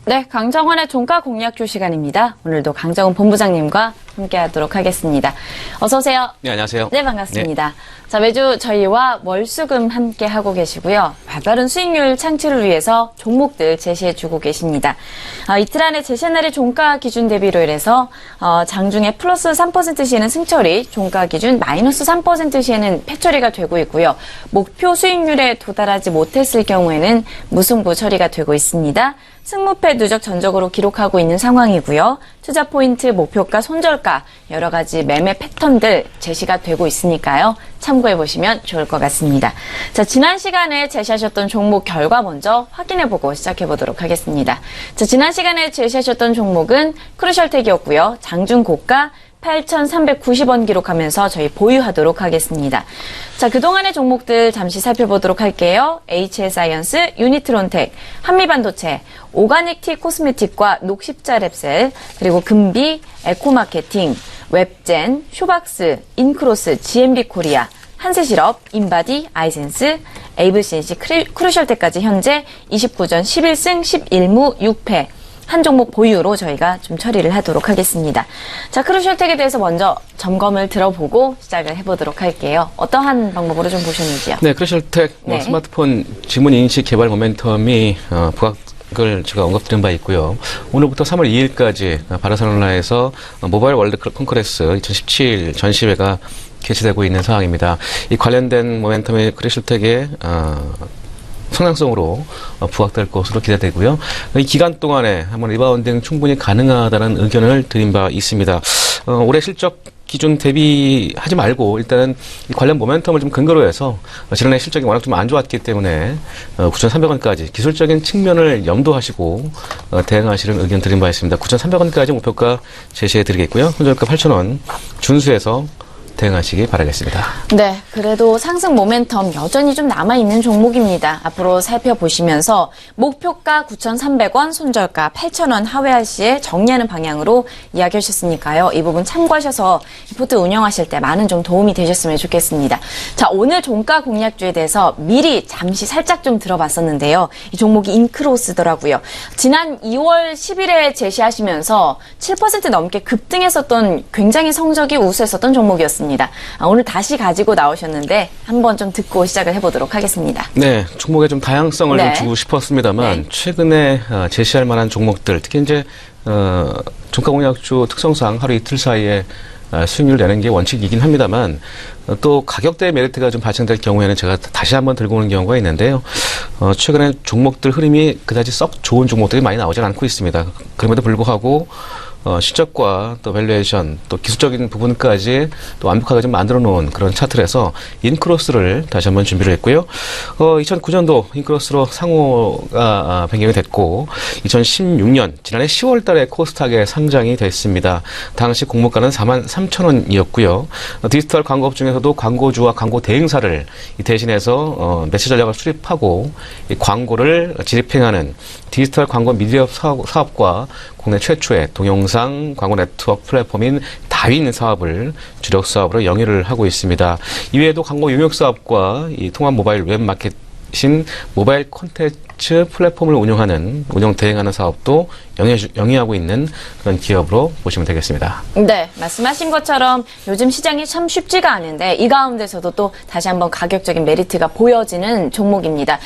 네, 강정원의 종가 공략주 시간입니다. 오늘도 강정원 본부장님과 함께하도록 하겠습니다. 어서 오세요. 네, 안녕하세요. 네, 반갑습니다. 자, 매주 저희와 월수금 함께하고 계시고요. 발빠른 수익률 창출을 위해서 종목들 제시해주고 계십니다. 이틀 안에 제시한 날의 종가 기준 대비로 인해서 장중에 플러스 3% 시에는 승처리, 종가 기준 마이너스 3% 시에는 패처리가 되고 있고요. 목표 수익률에 도달하지 못했을 경우에는 무승부 처리가 되고 있습니다. 승무패 누적 전적으로 기록하고 있는 상황이고요. 투자 포인트, 목표가, 손절가 여러 가지 매매 패턴들 제시가 되고 있으니까요. 참고해 보시면 좋을 것 같습니다. 자, 지난 시간에 제시하셨던 종목 결과 먼저 확인해 보고 시작해 보도록 하겠습니다. 자, 지난 시간에 제시하셨던 종목은 크루셜텍이었고요. 장중 고가 8,390원 기록하면서 저희 보유하도록 하겠습니다. 자, 그동안의 종목들 잠시 살펴보도록 할게요. HS사이언스, 유니트론텍, 한미반도체, 오가닉티 코스메틱과 녹십자랩셀, 그리고 금비, 에코마케팅, 웹젠, 쇼박스, 인크로스, GMB코리아, 한세실업, 인바디, 아이센스, 에이블CNC, 크루셜텍까지 현재 29전 11승 11무 6패. 한 종목 보유로 저희가 좀 처리를 하도록 하겠습니다. 자, 크루셜텍에 대해서 먼저 점검을 들어보고 시작을 해보도록 할게요. 어떠한 방법으로 좀 보셨는지요? 네, 크루셜텍 네. 스마트폰 지문 인식 개발 모멘텀이 부각을 제가 언급드린 바 있고요. 오늘부터 3월 2일까지 바르셀로나에서 모바일 월드 콘커런스 2017 전시회가 개최되고 있는 상황입니다. 이 관련된 모멘텀이 크루셜텍의 성장성으로 부각될 것으로 기대되고요. 이 기간 동안에 한번 리바운딩 충분히 가능하다는 의견을 드린 바 있습니다. 올해 실적 기준 대비하지 말고 일단은 이 관련 모멘텀을 좀 근거로 해서 지난해 실적이 워낙 좀 안 좋았기 때문에 9,300원까지 기술적인 측면을 염두하시고 대응하시는 의견 드린 바 있습니다. 9,300원까지 목표가 제시해 드리겠고요. 손절가 8,000원 준수해서 대응하시기 바라겠습니다. 네, 그래도 상승 모멘텀 여전히 좀 남아있는 종목입니다. 앞으로 살펴보시면서 목표가 9,300원, 손절가 8,000원 하회할 시에 정리하는 방향으로 이야기하셨으니까요. 이 부분 참고하셔서 포트 운영하실 때 많은 좀 도움이 되셨으면 좋겠습니다. 자, 오늘 종가 공략주에 대해서 미리 잠시 살짝 좀 들어봤었는데요. 이 종목이 인크로스더라고요. 지난 2월 10일에 제시하시면서 7% 넘게 급등했었던 굉장히 성적이 우수했었던 종목이었습니다. 오늘 다시 가지고 나오셨는데 한번 좀 듣고 시작을 해보도록 하겠습니다. 네, 종목에 좀 다양성을 네. 좀 주고 싶었습니다만 네. 최근에 제시할 만한 종목들, 특히 이제 종가 공략주 특성상 하루 이틀 사이에 수익률 내는 게 원칙이긴 합니다만 또 가격대의 메리트가 좀 발생될 경우에는 제가 다시 한번 들고 오는 경우가 있는데요. 최근에 종목들 흐름이 그다지 썩 좋은 종목들이 많이 나오진 않고 있습니다. 그럼에도 불구하고 실적과 또 밸류에이션, 또 기술적인 부분까지 또 완벽하게 좀 만들어 놓은 그런 차트에서 인크로스를 다시 한번 준비를 했고요. 2009년도 인크로스로 상호가 변경이 됐고 2016년 지난해 10월 달에 코스닥에 상장이 됐습니다. 당시 공모가는 43,000원이었고요. 디지털 광고업 중에서도 광고주와 광고 대행사를 대신해서 매체 전략을 수립하고 이 광고를 지립행하는 디지털 광고 미디어 사업과 국내 최초의 동영상 광고 네트워크 플랫폼인 다윈 사업을 주력 사업으로 영위를 하고 있습니다. 이외에도 광고 용역 사업과 이 통합 모바일 웹 마케팅 모바일 콘텐츠 플랫폼을 운영 대행하는 사업도 영위하고 있는 그런 기업으로 보시면 되겠습니다. 네, 말씀하신 것처럼 요즘 시장이 참 쉽지가 않은데 이 가운데서도 또 다시 한번 가격적인 메리트가 보여지는 종목입니다.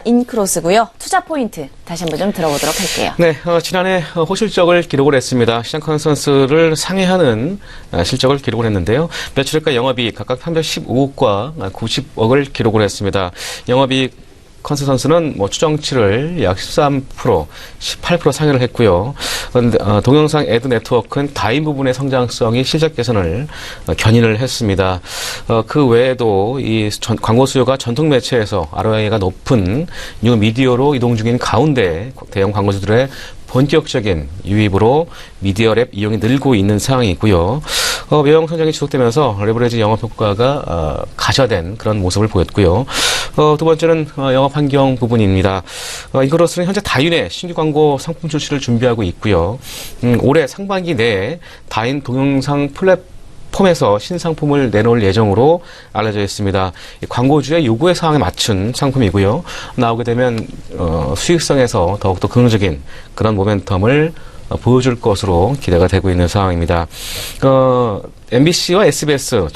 인크로스고요. 투자 포인트 다시 한번 좀 들어보도록 할게요. 네, 지난해 호실적을 기록을 했습니다. 시장 컨센서스를 상회하는 실적을 기록을 했는데요. 매출액과 영업이익 각각 315억과 90억을 기록을 했습니다. 영업이익 컨센서스는 추정치를 약 13%, 18% 상회를 했고요. 동영상 애드 네트워크는 다인 부분의 성장성이 실적 개선을 견인을 했습니다. 그 외에도 이 광고 수요가 전통 매체에서 ROI가 높은 뉴 미디어로 이동 중인 가운데 대형 광고주들의 본격적인 유입으로 미디어랩 이용이 늘고 있는 상황이고요. 외형 성장이 지속되면서 레버리지 영업 효과가 가셔된 그런 모습을 보였고요. 두 번째는 영업 환경 부분입니다. 인크로스는 현재 다윈의 신규 광고 상품 출시를 준비하고 있고요. 올해 상반기 내에 다윈 동영상 폼에서 신상품을 내놓을 예정으로 알려져 있습니다. 이 광고주의 요구의 사항에 맞춘 상품이고요. 나오게 되면 수익성에서 더욱더 긍정적인 그런 모멘텀을 보여줄 것으로 기대가 되고 있는 상황입니다. MBC와 SBS,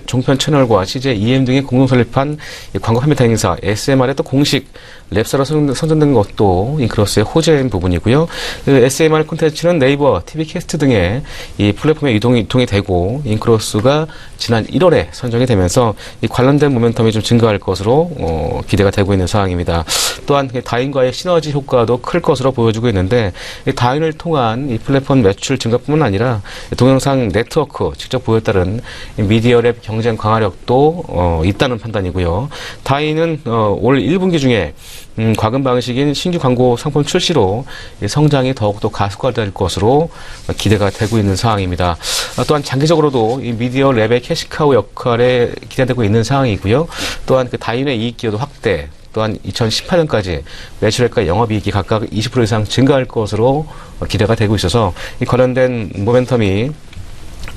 종편 채널과 CJ, EM 등이 공동 설립한 광고 판매 대행사 SMR의 또 공식 랩사로 선정된 것도 인크로스의 호재인 부분이고요. 그 SMR 콘텐츠는 네이버, TV캐스트 등의 이 플랫폼에 이동이 되고 인크로스가 지난 1월에 선정이 되면서 이 관련된 모멘텀이 좀 증가할 것으로 기대가 되고 있는 상황입니다. 또한 다인과의 시너지 효과도 클 것으로 보여지고 있는데 이 다인을 통한 이 플랫폼 매출 증가뿐만 아니라 동영상 네트워크 직접 보여에 따른 미디어랩 경쟁 강화력도 있다는 판단이고요. 다인은 올 1분기 중에 과금 방식인 신규 광고 상품 출시로 성장이 더욱더 가속화될 것으로 기대가 되고 있는 상황입니다. 또한 장기적으로도 이 미디어 랩의 캐시카우 역할에 기대되고 있는 상황이고요. 또한 그 다인의 이익 기여도 확대, 또한 2018년까지 매출액과 영업이익이 각각 20% 이상 증가할 것으로 기대가 되고 있어서 이 관련된 모멘텀이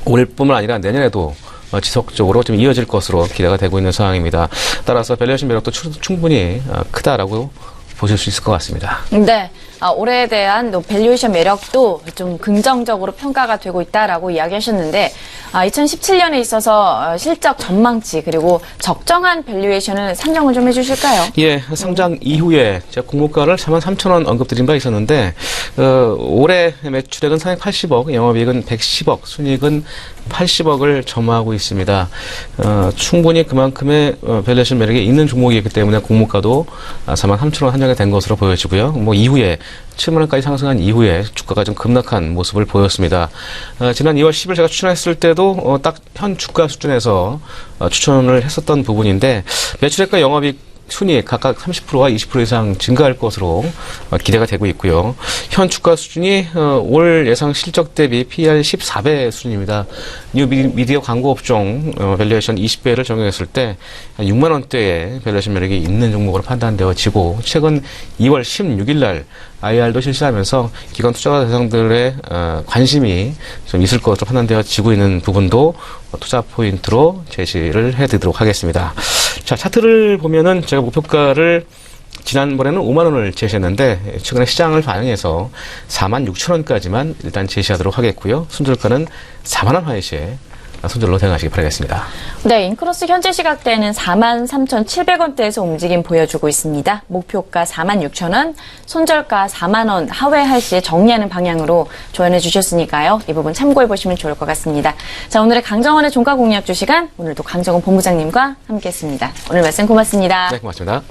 올뿐만 아니라 내년에도 지속적으로 좀 이어질 것으로 기대가 되고 있는 상황입니다. 따라서 밸류에이션 매력도 충분히 크다라고 보실 수 있을 것 같습니다. 네. 올해에 대한 밸류에이션 매력도 좀 긍정적으로 평가가 되고 있다라고 이야기하셨는데 2017년에 있어서 실적 전망치 그리고 적정한 밸류에이션을 산정을 좀 해주실까요? 예, 상장 이후에 제가 공모가를 43,000원 언급드린 바 있었는데 올해 매출액은 480억, 영업이익은 110억, 순이익은 80억을 점하고 있습니다. 충분히 그만큼의 밸류에이션 매력이 있는 종목이기 때문에 공모가도 43,000원 한정이 된 것으로 보여지고요. 뭐 이후에 7만원까지 상승한 이후에 주가가 좀 급락한 모습을 보였습니다. 지난 2월 10일 제가 추천했을 때도 딱 현 주가 수준에서 추천을 했었던 부분인데 매출액과 영업이익 순이익 각각 30%와 20% 이상 증가할 것으로 기대가 되고 있고요. 현 주가 수준이 올 예상 실적 대비 PER 14배 수준입니다. 뉴 미디어 광고 업종 밸류에이션 20배를 적용했을 때 6만 원대의 밸류에이션 매력이 있는 종목으로 판단되어지고 최근 2월 16일 날 IR도 실시하면서 기관 투자 대상들의 관심이 좀 있을 것으로 판단되어지고 있는 부분도 투자 포인트로 제시를 해드리도록 하겠습니다. 자, 차트를 보면은 제가 목표가를 지난번에는 5만 원을 제시했는데 최근에 시장을 반영해서 46,000원까지만 일단 제시하도록 하겠고요. 손절가는 4만 원 하이시에 손절로 대응하시기 바라겠습니다. 네, 인크로스 현재 시각대는 43,700원대에서 움직임 보여주고 있습니다. 목표가 46,000원, 손절가 4만 원 하회 할 시에 정리하는 방향으로 조언해 주셨으니까요. 이 부분 참고해 보시면 좋을 것 같습니다. 자, 오늘의 강정원의 종가 공략주 시간, 오늘도 강정원 본부장님과 함께했습니다. 오늘 말씀 고맙습니다. 네, 고맙습니다.